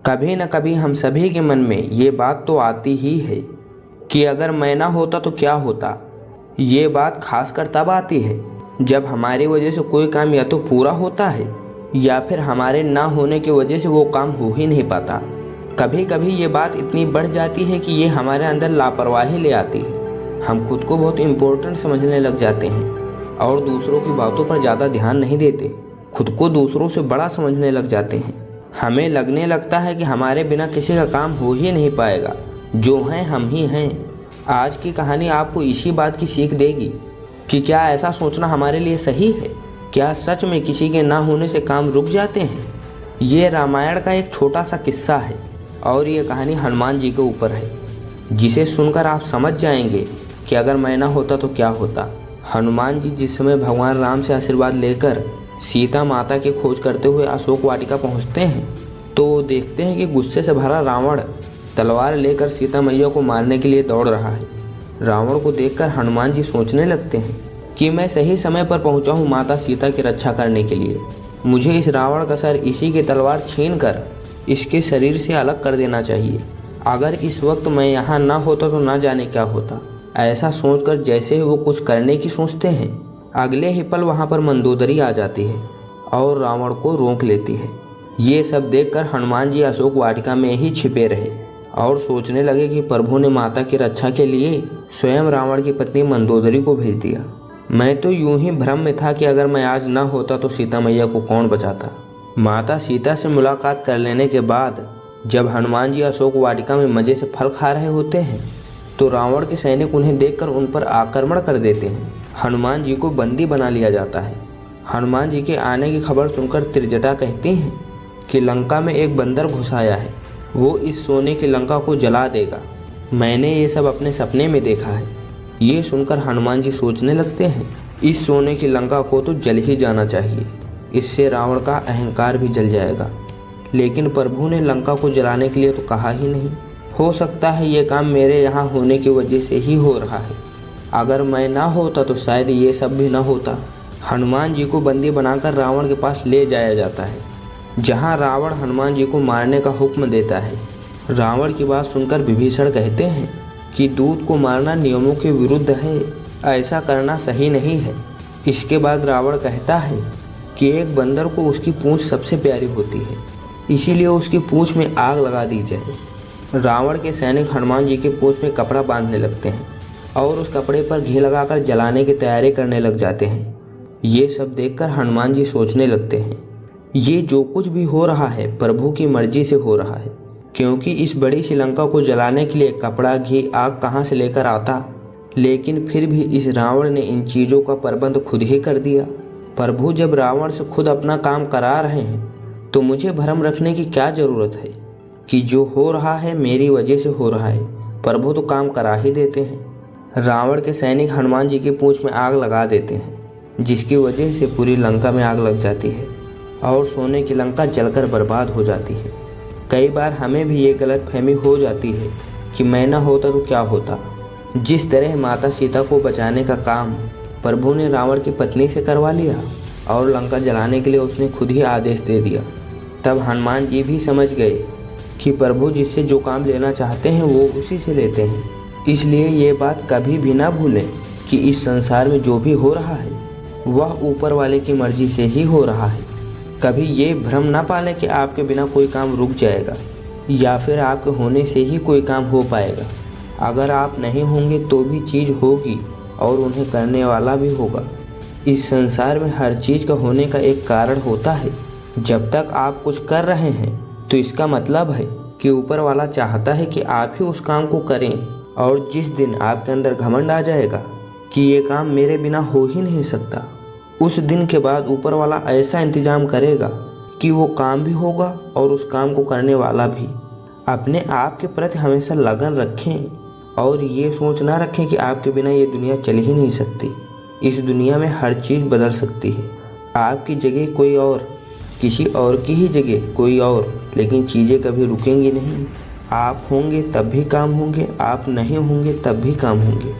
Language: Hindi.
कभी न कभी हम सभी के मन में ये बात तो आती ही है कि अगर मैं ना होता तो क्या होता। ये बात खासकर तब आती है जब हमारी वजह से कोई काम या तो पूरा होता है या फिर हमारे ना होने की वजह से वो काम हो ही नहीं पाता। कभी कभी ये बात इतनी बढ़ जाती है कि ये हमारे अंदर लापरवाही ले आती है। हम खुद को बहुत इम्पोर्टेंट समझने लग जाते हैं और दूसरों की बातों पर ज़्यादा ध्यान नहीं देते। खुद को दूसरों से बड़ा समझने लग जाते हैं। हमें लगने लगता है कि हमारे बिना किसी का काम हो ही नहीं पाएगा, जो हैं हम ही हैं। आज की कहानी आपको इसी बात की सीख देगी कि क्या ऐसा सोचना हमारे लिए सही है। क्या सच में किसी के ना होने से काम रुक जाते हैं। ये रामायण का एक छोटा सा किस्सा है और ये कहानी हनुमान जी के ऊपर है, जिसे सुनकर आप समझ जाएंगे कि अगर मैं ना होता तो क्या होता। हनुमान जी जिस समय भगवान राम से आशीर्वाद लेकर सीता माता की खोज करते हुए अशोक वाटिका पहुंचते हैं तो देखते हैं कि गुस्से से भरा रावण तलवार लेकर सीता मैया को मारने के लिए दौड़ रहा है। रावण को देखकर हनुमान जी सोचने लगते हैं कि मैं सही समय पर पहुंचा हूं माता सीता की रक्षा करने के लिए। मुझे इस रावण का सर इसी की तलवार छीनकर इसके शरीर से अलग कर देना चाहिए। अगर इस वक्त मैं यहाँ ना होता तो ना जाने क्या होता। ऐसा सोचकर जैसे ही वो कुछ करने की सोचते हैं, अगले ही पल वहाँ पर मंदोदरी आ जाती है और रावण को रोक लेती है। ये सब देखकर हनुमान जी अशोक वाटिका में ही छिपे रहे और सोचने लगे कि प्रभु ने माता की रक्षा के लिए स्वयं रावण की पत्नी मंदोदरी को भेज दिया। मैं तो यूं ही भ्रम में था कि अगर मैं आज ना होता तो सीता मैया को कौन बचाता। माता सीता से मुलाकात कर लेने के बाद जब हनुमान जी अशोक वाटिका में मज़े से फल खा रहे होते हैं तो रावण के सैनिक उन्हें देखकर उन पर आक्रमण कर देते हैं। हनुमान जी को बंदी बना लिया जाता है। हनुमान जी के आने की खबर सुनकर त्रिजटा कहती हैं कि लंका में एक बंदर घुस आया है, वो इस सोने की लंका को जला देगा। मैंने ये सब अपने सपने में देखा है। ये सुनकर हनुमान जी सोचने लगते हैं, इस सोने की लंका को तो जल ही जाना चाहिए, इससे रावण का अहंकार भी जल जाएगा। लेकिन प्रभु ने लंका को जलाने के लिए तो कहा ही नहीं। हो सकता है ये काम मेरे यहाँ होने की वजह से ही हो रहा है। अगर मैं ना होता तो शायद ये सब भी ना होता। हनुमान जी को बंदी बनाकर रावण के पास ले जाया जाता है, जहाँ रावण हनुमान जी को मारने का हुक्म देता है। रावण की बात सुनकर विभीषण कहते हैं कि दूत को मारना नियमों के विरुद्ध है, ऐसा करना सही नहीं है। इसके बाद रावण कहता है कि एक बंदर को उसकी पूंछ सबसे प्यारी होती है, इसीलिए उसकी पूंछ में आग लगा दी जाए। रावण के सैनिक हनुमान जी के पूंछ में कपड़ा बांधने लगते हैं और उस कपड़े पर घी लगाकर जलाने की तैयारी करने लग जाते हैं। ये सब देखकर हनुमान जी सोचने लगते हैं, ये जो कुछ भी हो रहा है प्रभु की मर्जी से हो रहा है, क्योंकि इस बड़ी सी लंका को जलाने के लिए कपड़ा, घी, आग कहाँ से लेकर आता। लेकिन फिर भी इस रावण ने इन चीज़ों का प्रबंध खुद ही कर दिया। प्रभु जब रावण से खुद अपना काम करा रहे हैं तो मुझे भरम रखने की क्या ज़रूरत है कि जो हो रहा है मेरी वजह से हो रहा है। प्रभु तो काम करा ही देते हैं। रावण के सैनिक हनुमान जी की पूंछ में आग लगा देते हैं, जिसकी वजह से पूरी लंका में आग लग जाती है और सोने की लंका जलकर बर्बाद हो जाती है। कई बार हमें भी ये गलतफहमी हो जाती है कि मैं ना होता तो क्या होता। जिस तरह माता सीता को बचाने का काम प्रभु ने रावण की पत्नी से करवा लिया और लंका जलाने के लिए उसने खुद ही आदेश दे दिया, तब हनुमान जी भी समझ गए कि प्रभु जिससे जो काम लेना चाहते हैं वो उसी से लेते हैं। इसलिए ये बात कभी भी ना भूलें कि इस संसार में जो भी हो रहा है वह ऊपर वाले की मर्जी से ही हो रहा है। कभी ये भ्रम ना पालें कि आपके बिना कोई काम रुक जाएगा या फिर आपके होने से ही कोई काम हो पाएगा। अगर आप नहीं होंगे तो भी चीज़ होगी और उन्हें करने वाला भी होगा। इस संसार में हर चीज़ का होने का एक कारण होता है। जब तक आप कुछ कर रहे हैं तो इसका मतलब है कि ऊपर वाला चाहता है कि आप ही उस काम को करें। और जिस दिन आपके अंदर घमंड आ जाएगा कि ये काम मेरे बिना हो ही नहीं सकता, उस दिन के बाद ऊपर वाला ऐसा इंतजाम करेगा कि वो काम भी होगा और उस काम को करने वाला भी। अपने आप के प्रति हमेशा लगन रखें और ये सोच ना रखें कि आपके बिना ये दुनिया चल ही नहीं सकती। इस दुनिया में हर चीज़ बदल सकती है। आपकी जगह कोई और, किसी और की ही जगह कोई और, लेकिन चीज़ें कभी रुकेंगी नहीं। आप होंगे तब भी काम होंगे, आप नहीं होंगे तब भी काम होंगे।